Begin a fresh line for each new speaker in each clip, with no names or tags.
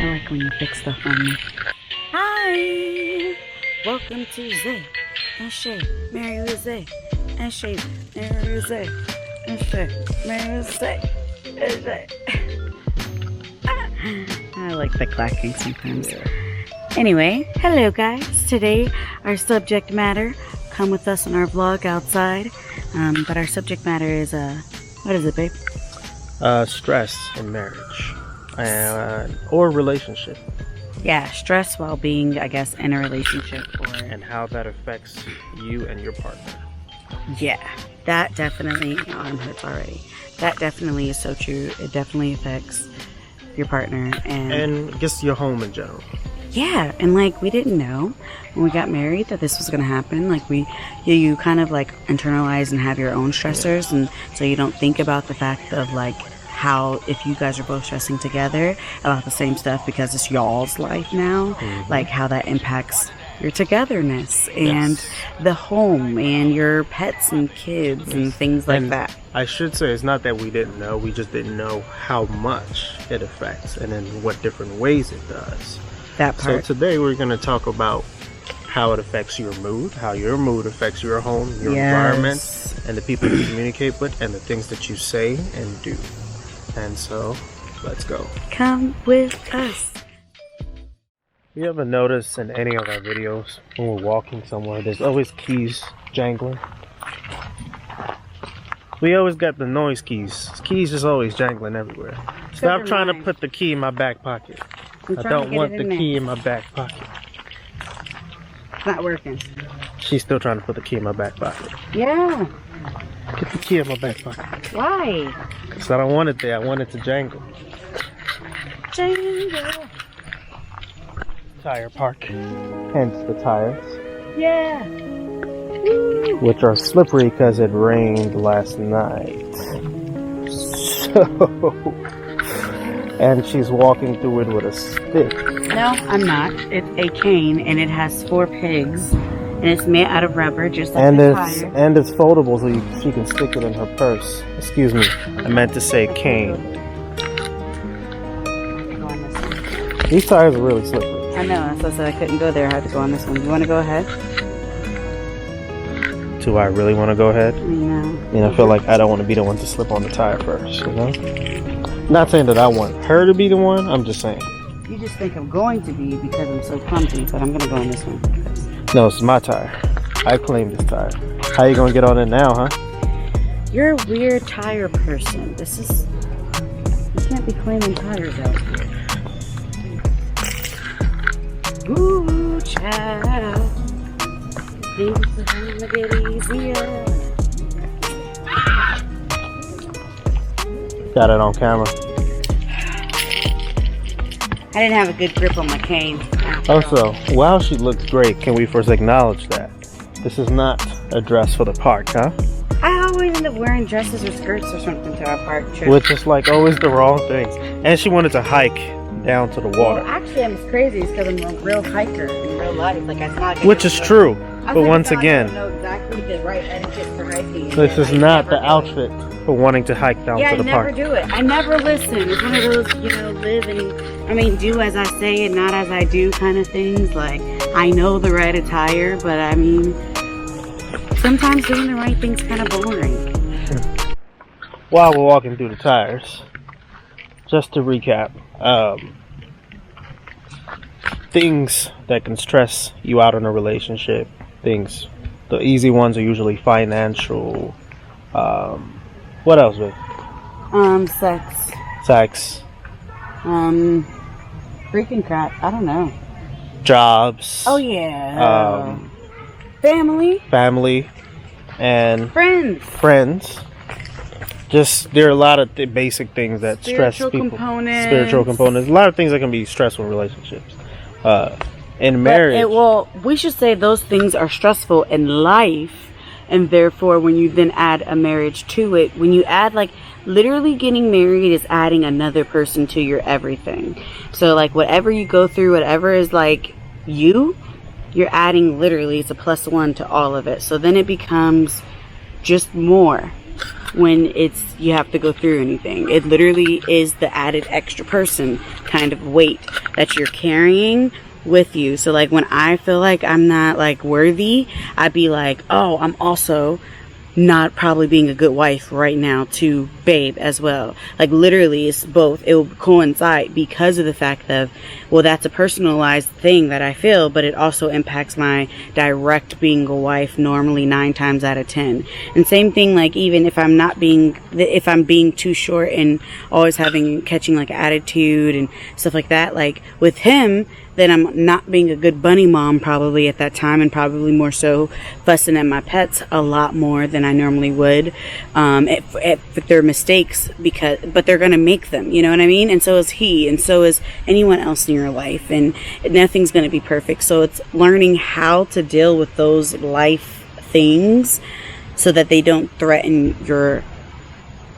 like when you fix stuff on me. Hi! Welcome to Zay and Shay, Mary Lizay and Shay, Mary Lizay and Shay, Mary Lizay and Shay. I like the clacking sometimes. Anyway, hello guys. Today our subject matter, come with us on our vlog outside. But our subject matter is, what is it, babe?
Stress in marriage or relationship.
Yeah, stress while being, I guess, in a relationship,
And how that affects you and your partner.
Yeah, that definitely, my arm hurts already. That definitely is so true. It definitely affects your partner
and just your home in general.
Yeah, and like we didn't know when we got married that this was gonna happen. Like you kind of like internalize and have your own stressors, and so you don't think about the fact of like how if you guys are both stressing together about the same stuff because it's y'all's life now, like how that impacts your togetherness and the home and your pets and kids and things like that.
I should say it's not that we didn't know, we just didn't know how much it affects and in what different ways it does.
That part.
So today we're going to talk about how it affects your mood, how your mood affects your home, your environment, and the people you communicate with, and the things that you say and do. And so, let's go.
Come with us.
You ever notice in any of our videos when we're walking somewhere, there's always keys jangling? We always got the noise keys. Keys is always jangling everywhere. Stop trying to put the key in my back pocket. I don't want the key in my back pocket.
It's not working.
She's still trying to put the key in my back pocket.
Yeah.
Get the key in my back pocket.
Why?
Because I don't want it there. I want it to jangle.
Jangle.
Tire park. Hence the tires.
Yeah. Woo.
Which are slippery because it rained last night. So... And she's walking through it with a stick.
No, I'm not. It's a cane, and it has 4 pegs, and it's made out of rubber, just like
and
the
it's
tire.
And it's foldable, so she can stick it in her purse. Excuse me, I meant to say cane. These tires are really slippery.
I know. That's why I said I couldn't go there. I had to go on this one. You want to go ahead?
Do I really want to go ahead?
No.
I feel like I don't want to be the one to slip on the tire first, you know? Not saying that I want her to be the one, I'm just saying.
You just think I'm going to be because I'm so clumsy, but I'm going to go on this one.
No, it's my tire. I claim this tire. How you going to get on it now, huh?
You're a weird tire person. This is... You can't be claiming tires out here. Ooh, child. Things are gonna get easier.
Got it on camera.
I didn't have a good grip on my cane.
Also, while she looks great, can we first acknowledge that this is not a dress for the park, huh?
I always end up wearing dresses or skirts or something to our park trip.
Which is like always the wrong things. And she wanted to hike down to the water.
Well, actually, I'm as crazy as because I'm a real hiker in real life. Like I thought.
Which is true. But once again,
I know exactly the right etiquette for hiking.
this is not the outfit for wanting to hike down to the park.
Yeah, I never do it. I never listen. It's one of those, live and, do as I say and not as I do kind of things. Like, I know the right attire, but sometimes doing the right thing's kind of boring.
While we're walking through the tires, just to recap, things that can stress you out in a relationship, the easy ones are usually financial, what else, babe? Sex.
Freaking crap. I don't know.
Jobs.
Oh, yeah. Family. And friends. Just, there are a lot of basic things that stress people. Spiritual components. A lot of things that can be stressful in relationships. In marriage. We should say those things are stressful in life, and therefore when you then add a marriage to it, when you add literally getting married is adding another person to your everything. So whatever you go through, whatever is you're adding literally, it's a +1 to all of it. So then it becomes just more.
when you have to go through anything. It literally is the added extra person kind of weight that you're carrying with you. So like when I feel like I'm not like worthy, I'd be like, oh, I'm also not probably being a good wife right now to babe as well. Like literally it's both. It will coincide because of the fact of, well, that's a personalized thing that I feel, but it also impacts my direct being a wife normally 9 times out of 10. And same thing, like even if I'm being too short and always catching like attitude and stuff like that, like with him, then I'm not being a good bunny mom probably at that time, and probably more so fussing at my pets a lot more than I normally would if they're mistakes, but they're gonna make them, you know what I mean? And so is he, and so is anyone else in your life, and nothing's gonna be perfect. So it's learning how to deal with those life things so that they don't threaten your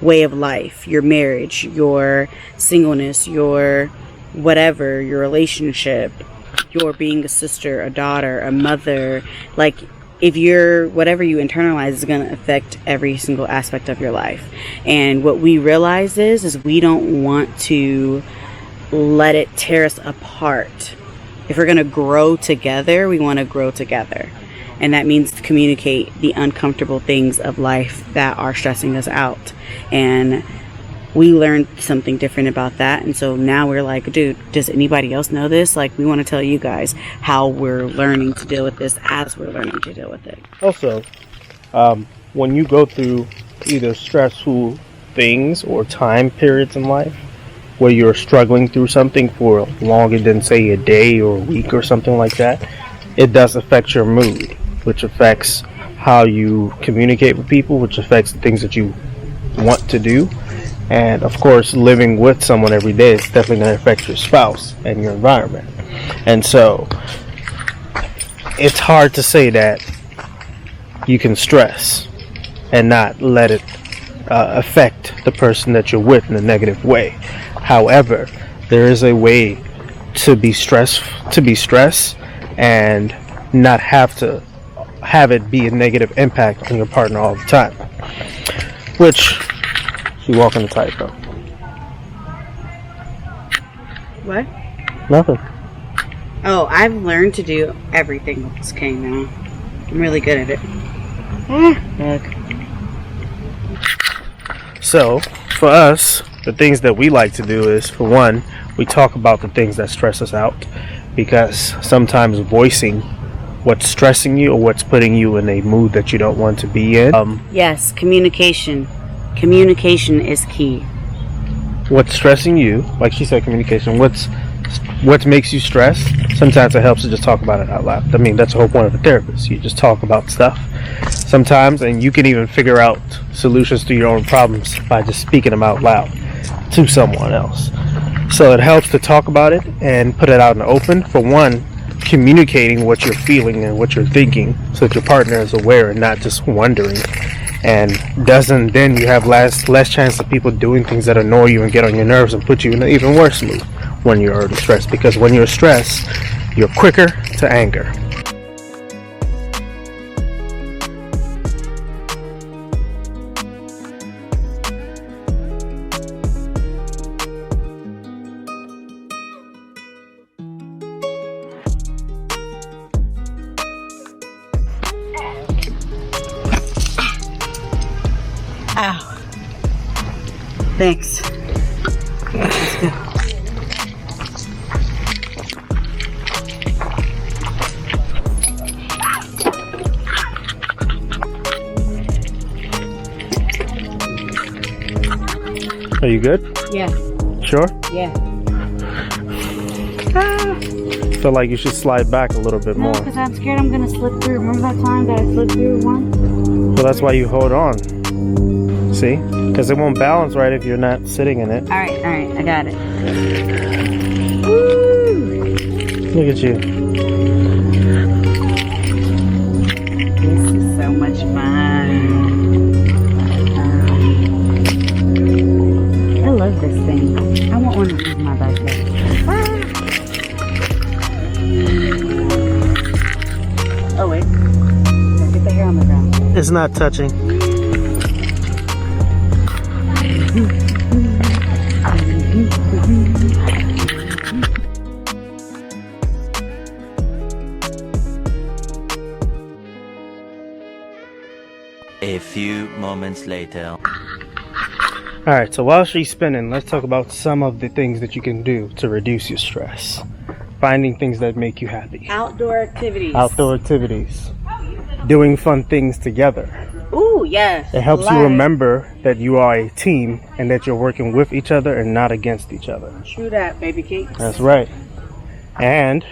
way of life, your marriage, your singleness, your whatever, your relationship, your being a sister, a daughter, a mother. Like if whatever you internalize is going to affect every single aspect of your life. And what we realize is we don't want to let it tear us apart. If we're going to grow together, we want to grow together. And that means to communicate the uncomfortable things of life that are stressing us out. And we learned something different about that, and so now we're like, dude, does anybody else know this? Like, we want to tell you guys how we're learning to deal with this as we're learning to deal with it.
Also, when you go through either stressful things or time periods in life where you're struggling through something for longer than, say, a day or a week or something like that, it does affect your mood, which affects how you communicate with people, which affects the things that you want to do. And of course, living with someone every day is definitely going to affect your spouse and your environment. And so it's hard to say that you can stress and not let it affect the person that you're with in a negative way. However, there is a way to be stressed and not have it be a negative impact on your partner all the time. Which you walking the tightrope.
What?
Nothing.
Oh, I've learned to do everything with this cane now. I'm really good at it. Look.
So, for us, the things that we like to do is, for one, we talk about the things that stress us out, because sometimes voicing what's stressing you or what's putting you in a mood that you don't want to be in.
Yes, communication. Communication is key.
What's stressing you, like she said, communication. What makes you stress? Sometimes it helps to just talk about it out loud. I mean, that's the whole point of a therapist. You just talk about stuff sometimes, and you can even figure out solutions to your own problems by just speaking them out loud to someone else. So it helps to talk about it and put it out in the open. For one, communicating what you're feeling and what you're thinking so that your partner is aware and not just wondering. And then you have less chance of people doing things that annoy you and get on your nerves and put you in an even worse mood when you're already stressed, because when you're stressed, you're quicker to anger.
Ow. Thanks. Let's go.
Are you good?
Yeah.
Sure?
Yeah.
Feel like you should slide back a little bit more.
No, because I'm scared I'm gonna slip through. Remember that time that I slipped through once?
Well, that's why you hold on. See? Because it won't balance right if you're not sitting in it.
Alright, I got it. Woo!
Look at you.
This is so much fun. I love this thing. I want one of these in my backyard. Oh wait. Get the hair on the ground.
It's not touching.
A few moments later.
Alright, so while she's spinning, let's talk about some of the things that you can do to reduce your stress. Finding things that make you happy.
Outdoor activities.
Outdoor activities. Doing fun things together.
Ooh, yes.
It helps you remember that you are a team and that you're working with each other and not against each other.
True that, baby cakes.
That's right. And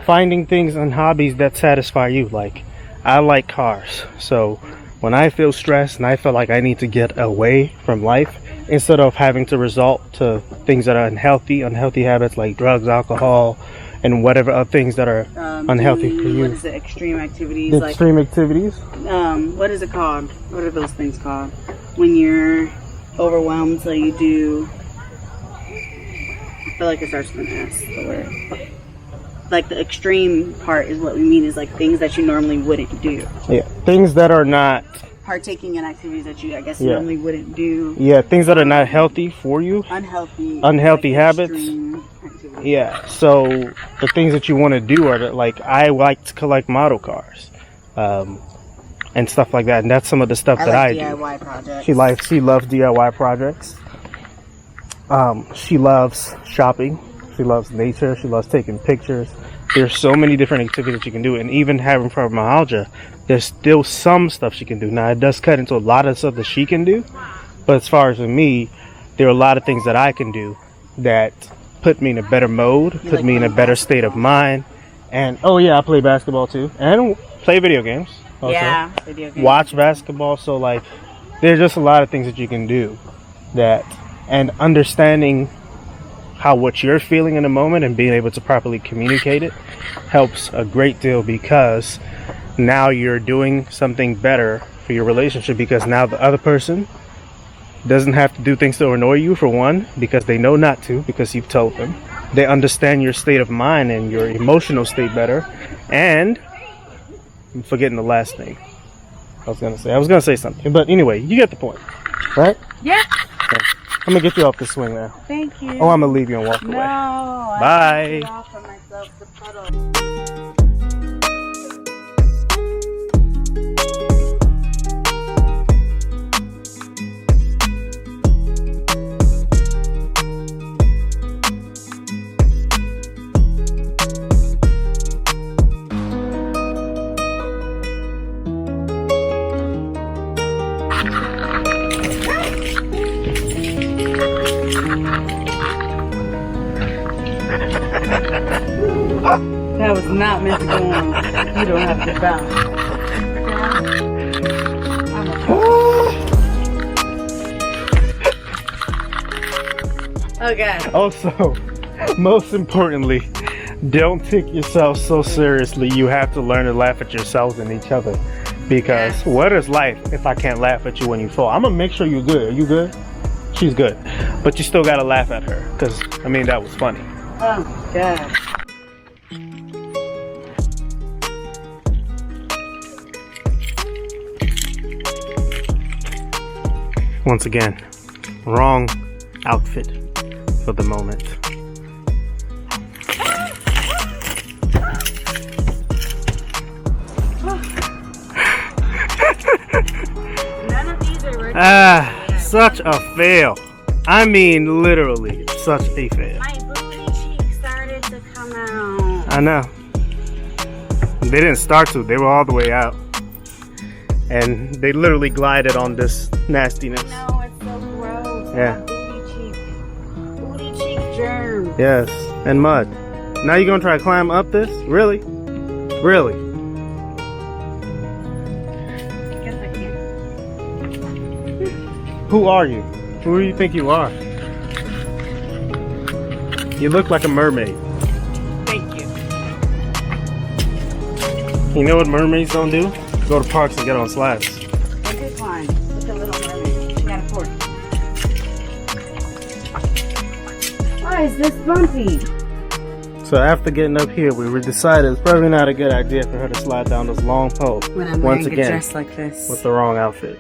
finding things and hobbies that satisfy you. Like, I like cars. So when I feel stressed and I feel like I need to get away from life, instead of having to resort to things that are unhealthy habits like drugs, alcohol, and whatever other things that are unhealthy for you.
What is it? Extreme activities.
The extreme activities.
What is it called? What are those things called? When you're overwhelmed, so you do. I feel like it starts with an S. The word. Like the extreme part is what we mean is like things that you normally wouldn't do.
Yeah, things that are not.
Partaking in activities that you, I guess, normally wouldn't do.
Yeah, things that are not healthy for you. Unhealthy habits. Yeah, so the things that you want to do are like, I like to collect model cars, and stuff like that, and that's some of the stuff that I do.
DIY projects.
She loves DIY projects. She loves shopping. She loves nature. She loves taking pictures. There's so many different activities that you can do, and even having fibromyalgia, there's still some stuff she can do. Now, it does cut into a lot of stuff that she can do, but as far as for me, there are a lot of things that I can do that put me in a better mode, put me in a better state of mind. And oh yeah, I play basketball too, and play video games also.
Yeah, video games.
Watch basketball. So like, there's just a lot of things that you can do that, and understanding how what you're feeling in the moment and being able to properly communicate it helps a great deal, because now you're doing something better for your relationship, because now the other person doesn't have to do things to annoy you, for one, because they know not to, because you've told them. They understand your state of mind and your emotional state better. And I'm forgetting the last thing I was gonna say something, but anyway, you get the point, right?
Yeah.
Okay. I'm gonna get you off the swing now.
Thank you.
Oh, I'm gonna leave you and walk away.
No.
Bye.
I get off of myself to puddle. That was not meant to go on. You don't have to bounce. Okay.
Also, most importantly, don't take yourself so seriously. You have to learn to laugh at yourselves and each other. Because what is life if I can't laugh at you when you fall? I'm gonna make sure you're good. Are you good? She's good. But you still gotta laugh at her. Because, I mean, that was funny.
Oh, God.
Once again, wrong outfit for the moment.
None of these are working.
Such a fail. I mean, literally, such a fail.
My booty cheek started to come out.
I know. They didn't start to, they were all the way out. And they literally glided on this nastiness.
No, it's so gross.
Yeah.
Booty cheek germ.
Yes, and mud. Now you're gonna try to climb up this? Really? Really?
Guess I can't.
Who are you? Who do you think you are? You look like a mermaid.
Thank you.
You know what mermaids don't do? Go to parks and get on slides.
Okay, fine. Look at Little Mermaid. She got a fork. Why is this bumpy?
So after getting up here, we decided it's probably not a good idea for her to slide down this long pole.
When I'm
once
wearing a
again,
dress like this.
with the wrong outfit.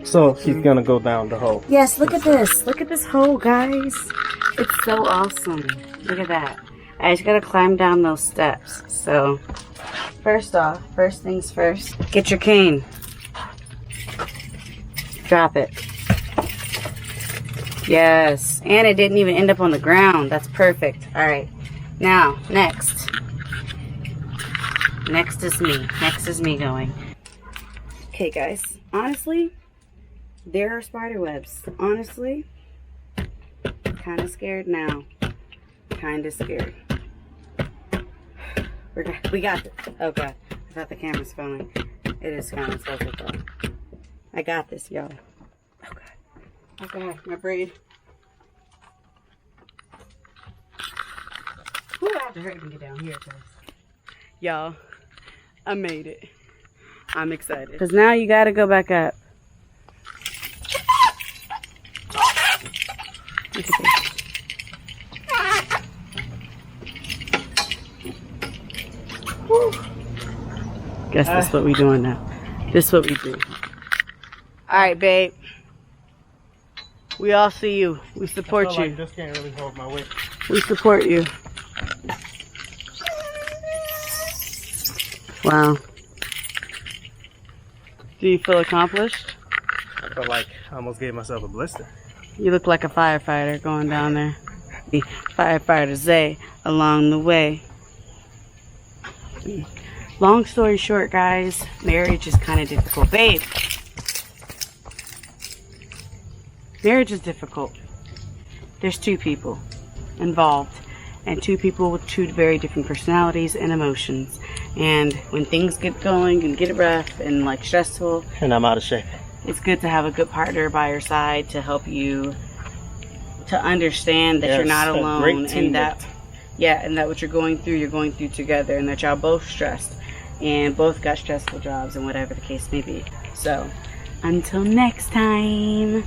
So she's gonna go down the hole.
Yes, look at this. Look at this hole, guys. It's so awesome. Look at that. I just gotta climb down those steps. So, first things first, get your cane. Drop it. Yes. And it didn't even end up on the ground. That's perfect. Alright. Now, next. Next is me. Next is me going. Okay, guys. Honestly, there are spider webs. Honestly, kind of scared now. Kind of scared. We got this. Oh, God. I thought the camera's filming. It is kind of supposed to film. I got this, y'all. Oh, God. Oh, God. My brain. Ooh, I have to hurry and get down here, guys. Y'all, I made it. I'm excited. Because now you got to go back up. Look at this. Woo. Guess that's what we doing now. This is what we do. Alright, babe. We all see you. We support you.
Like this can't really hold my weight.
We support you. Wow. Do you feel accomplished?
I felt like I almost gave myself a blister.
You look like a firefighter going down there. Firefighter Zay along the way. Long story short, guys, marriage is kind of difficult. Babe, marriage is difficult. There's two people involved, and two people with two very different personalities and emotions. And when things get going and get rough and like stressful,
And I'm out of shape.
it's good to have a good partner by your side to help you to understand that you're not
Yes, a
alone,
great
and
teammate.
that what you're going through together, and that y'all both stressed and both got stressful jobs and whatever the case may be. So until next time.